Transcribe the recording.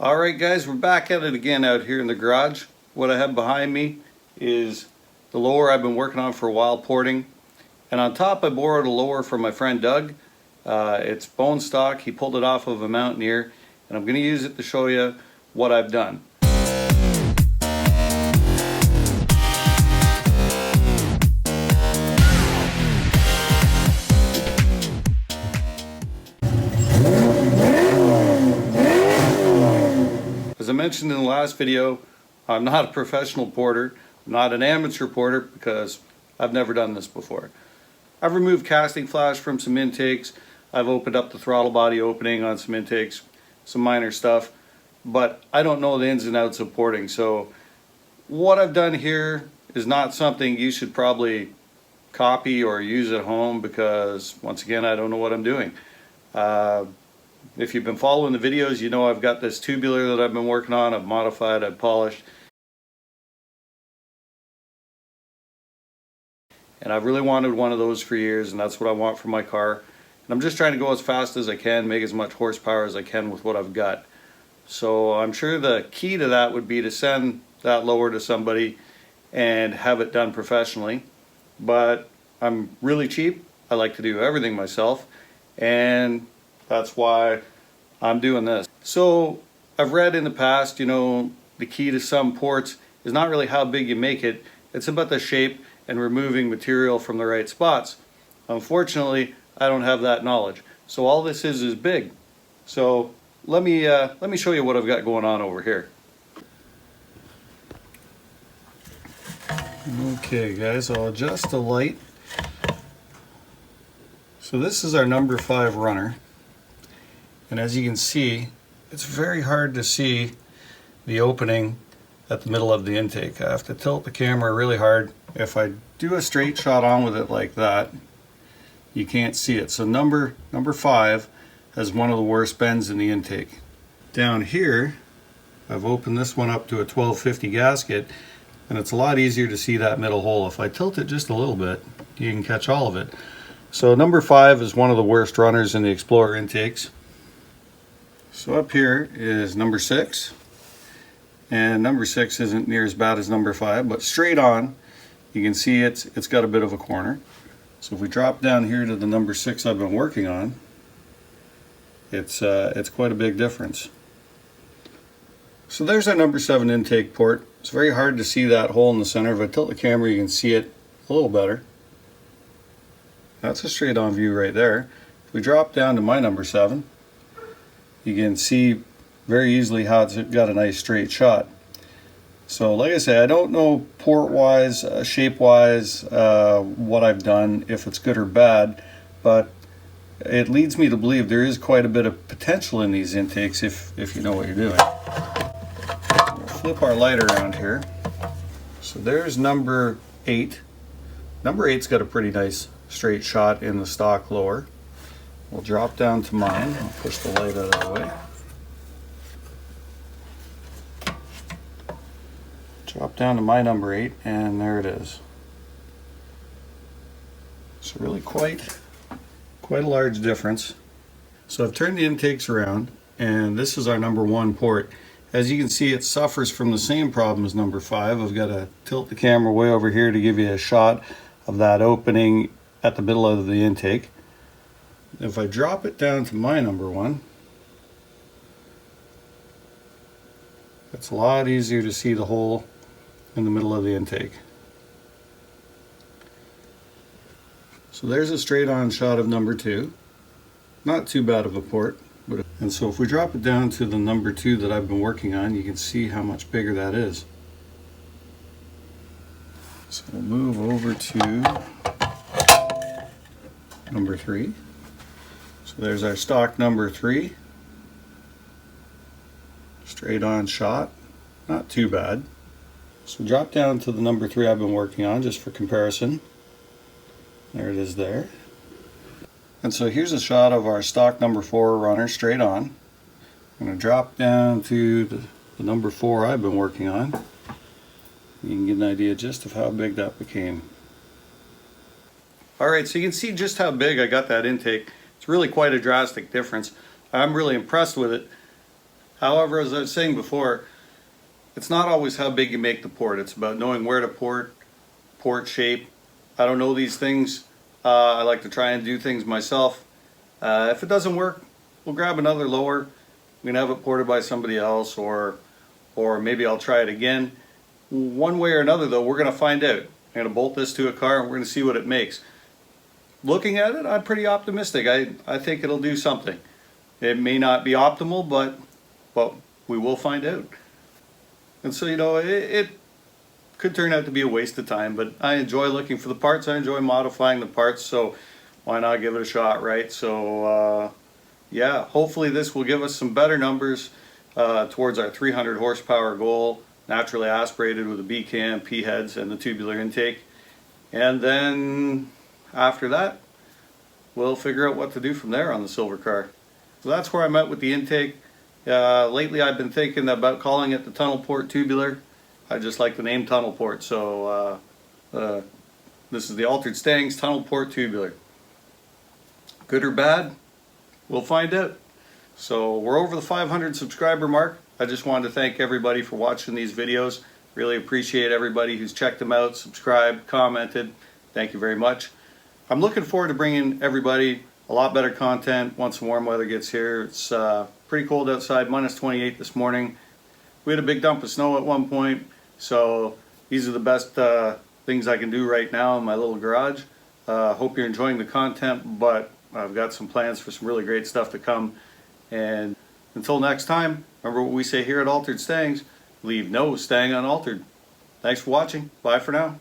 Alright guys, we're back at it again out here in the garage. What I have behind me is the lower I've been working on for a while, porting. And on top I borrowed a lower from my friend Doug. It's bone stock. He pulled it off of a Mountaineer, and I'm going to use it to show you what I've done. As I mentioned in the last video, I'm not a professional porter. I'm not an amateur porter because I've never done this before. I've removed casting flash from some intakes. I've opened up the throttle body opening on some intakes, some minor stuff, but I don't know the ins and outs of porting. So what I've done here is not something you should probably copy or use at home because, once again, I don't know what I'm doing. If you've been following the videos, you know I've got this tubular that I've been working on. I've modified, I've polished. And I've really wanted one of those for years, and that's what I want for my car. And I'm just trying to go as fast as I can, make as much horsepower as I can with what I've got. So I'm sure the key to that would be to send that lower to somebody and have it done professionally. But I'm really cheap. I like to do everything myself, and that's why I'm doing this. So I've read in the past, you know, the key to some ports is not really how big you make it. It's about the shape and removing material from the right spots. Unfortunately, I don't have that knowledge. So all this is big. So let me show you what I've got going on over here. Okay guys, I'll adjust the light. So this is our number 5 runner. And as you can see, it's very hard to see the opening at the middle of the intake. I have to tilt the camera really hard. If I do a straight shot on with it like that, you can't see it. So number 5 has one of the worst bends in the intake. Down here, I've opened this one up to a 1250 gasket, and it's a lot easier to see that middle hole. If I tilt it just a little bit, you can catch all of it. So number 5 is one of the worst runners in the Explorer intakes. So up here is number 6, and number 6 isn't near as bad as number 5, but straight on you can see it's got a bit of a corner. So if we drop down here to the number 6 I've been working on, it's quite a big difference. So there's our number 7 intake port. It's very hard to see that hole in the center. If I tilt the camera you can see it a little better. That's a straight on view right there. If we drop down to my number 7, you can see very easily how it's got a nice straight shot. So like I say, I don't know port wise, shape wise, what I've done, if it's good or bad, but it leads me to believe there is quite a bit of potential in these intakes if you know what you're doing. We'll flip our light around here. So there's number 8. Number 8's got a pretty nice straight shot in the stock lower. We'll drop down to mine. I'll push the light out of the way. Drop down to my number 8, and there it is. So really quite a large difference. So I've turned the intakes around, and this is our number 1 port. As you can see, it suffers from the same problem as number 5. I've got to tilt the camera way over here to give you a shot of that opening at the middle of the intake. If I drop it down to my number 1, it's a lot easier to see the hole in the middle of the intake. So there's a straight on shot of number 2. Not too bad of a port. And so if we drop it down to the number 2 that I've been working on, you can see how much bigger that is. So we'll move over to number 3. So there's our stock number 3. Straight on shot. Not too bad. So drop down to the number 3 I've been working on just for comparison. There it is there. And so here's a shot of our stock number 4 runner straight on. I'm going to drop down to the number 4 I've been working on. You can get an idea just of how big that became. Alright, so you can see just how big I got that intake. It's really quite a drastic difference. I'm really impressed with it. However, as I was saying before, it's not always how big you make the port. It's about knowing where to port shape. I don't know these things. I like to try and do things myself. If it doesn't work, we'll grab another lower. We can have it ported by somebody else, or maybe I'll try it again. One way or another though, we're going to find out. I'm going to bolt this to a car and we're going to see what it makes. Looking at it, I'm pretty optimistic. I think it'll do something. It may not be optimal, but we will find out. And so, you know, it could turn out to be a waste of time, but I enjoy looking for the parts. I enjoy modifying the parts, so why not give it a shot, right? So yeah, hopefully this will give us some better numbers towards our 300 horsepower goal, naturally aspirated with the BKM P heads and the tubular intake. And then after that, we'll figure out what to do from there on the silver car. So that's where I'm at with the intake. Lately I've been thinking about calling it the tunnel port tubular. I just like the name tunnel port, so this is the Altered Stangs tunnel port tubular. Good or bad? We'll find out. So we're over the 500 subscriber mark. I just wanted to thank everybody for watching these videos. Really appreciate everybody who's checked them out, subscribed, commented. Thank you very much. I'm looking forward to bringing everybody a lot better content once the warm weather gets here. It's pretty cold outside, minus 28 this morning. We had a big dump of snow at one point, so these are the best things I can do right now in my little garage. Hope you're enjoying the content, but I've got some plans for some really great stuff to come. And until next time, remember what we say here at Altered Stangs, leave no stang unaltered. Thanks for watching. Bye for now.